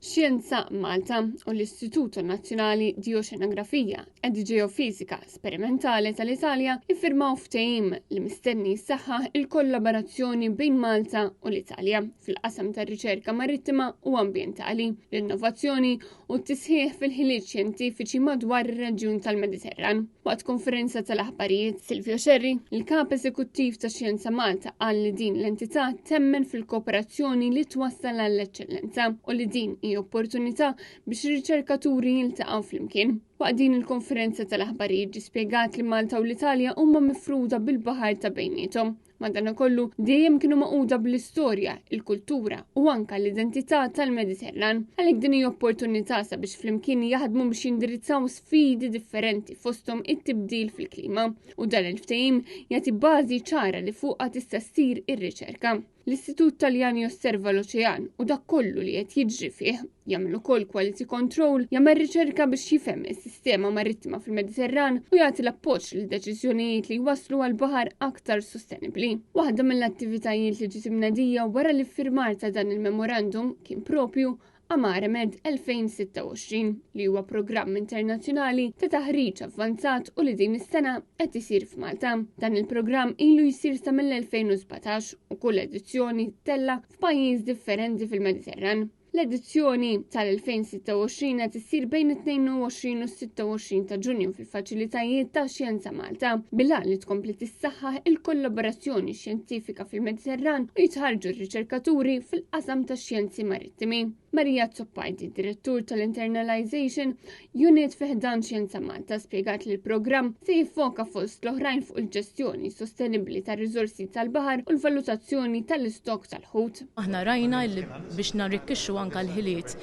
Xjenza Malta u l-Istituto Nazzjonali di Oceanografija ed Ġeofisika Sperimentali tal-Italja iffirmaw ftehim li mistenni jsaħħaħ il-kollaborazzjoni bejn Malta u l-Italja fil-qasam tar-riċerka marittima u ambjentali, l-innovazzjoni u t-tisħiħ fil-ħiliet xjentifiċi madwar ir-reġjun tal-Mediterran. Waqt konferenza tal-aħbarijiet, Silvio Xerri, il-kap eżekuttiv ta' Xjenza Malta, qal li din l-entità temmen fil-kooperazzjoni li twassal għall-eċċellenza u li din opportunità biex ir-riċerkaturi jiltaqgħu flimkien. Waqt din il-konferenza tal-aħbarijiet ġie spjegat li Malta u l-Italja huma mifruda bil-baħar ta' bejniethom. Madankollu dejjem kienu maquda bl-istorja, il-kultura u anke l-identità tal-Mediterran. Għalhekk din hija opportunità sabiex flimkien jaħdmu biex jindirizzaw sfidi differenti fosthom it-tibdil fil-klima u dan il-ftehim jagħti bażi ċara li fuqha tista' ssir ir-riċerka. L-Istitut Taljan josserva l-oċean u dak kollu li qed jiġri fih, jagħmel ukoll quality control, jagħmel riċerka biex jifhem is-sistema marittima fil-Mediterran u jagħti l-appoġġ lil deċiżjonijiet li jwasslu għal baħar aktar sostenibbli. Waħda mill-attivitajiet li ġiet imnedija wara l-iffirmar ta' dan il-memorandum kien propju Amare Med 2026 li huwa programm internazzjonali ta' taħriġ avvanzat u li din is-sena qed isir f'Malta. Dan il-programm ilu jsir sa mill-2017 u kull edizzjoni tella f'pajjiż differenti fil-Mediterran. L-edizzjoni tal-2026 qed issir bejn 22 u 26 ta' Ġunju fil-faċilitajiet ta' Xjenza Malta bil-għan li tkompli tissaħħaħ il-kollaborazzjoni xjentifika fil-Mediterran u jitħarġu r-riċerkaturi fil-qasam ta' xjenzi marittimi. Marija Zoppardi, direttur tal-Internalization Unit fiħdan Xjenza Malta, spjegat li l-programm se jiffoka fost l-oħrajn fuq il-ġestjoni sostenibbli tar-riżorsi tal-baħar u l-valutazzjoni tal-istok tal-ħut. Aħna rajna li biex narrikkixxu anke l-ħiliet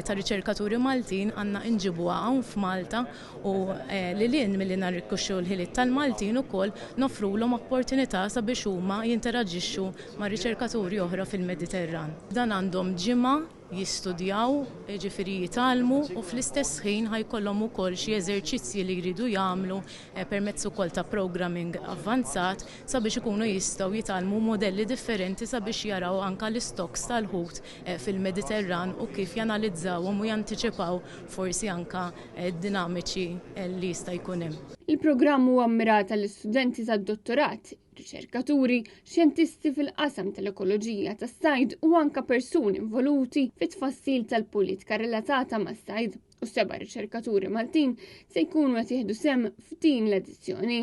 ta' riċerkaturi Maltin għandna inġibuha hawn f'Malta u lilin milli narrikkixxu l-ħiliet tal-Maltin ukoll nofrulhom opportunità sabiex huma jinteraġixxu ma' riċerkaturi oħra fil-Mediterran. Dan għandhom ġimgħa jistudjaw, ġifieri jitalmu u fl-istess ħin ħajkollhom ukoll xi eżerċizzji li jridu jagħmlu permezz ukoll ta' programming avvanzat sabiex ikunu jistgħu jitalmu modelli differenti sabiex jaraw anke l-istoks tal-ħut fil-Mediterran u kif janalizzawhom u jantiċipaw forsi anke dinamiċi li jista' jkun hemm. Il-programm huwa mmirat għall-istudenti tad-dottorat, riċerkaturi, xjentisti fil-qasam tal-ekoloġija tas-sajd u anke persuni involuti fit-tfassil tal-politika relatata mas-sajd u 7 riċerkaturi Maltin se jkunu qed jieħdu sehem f'din l-edizzjoni.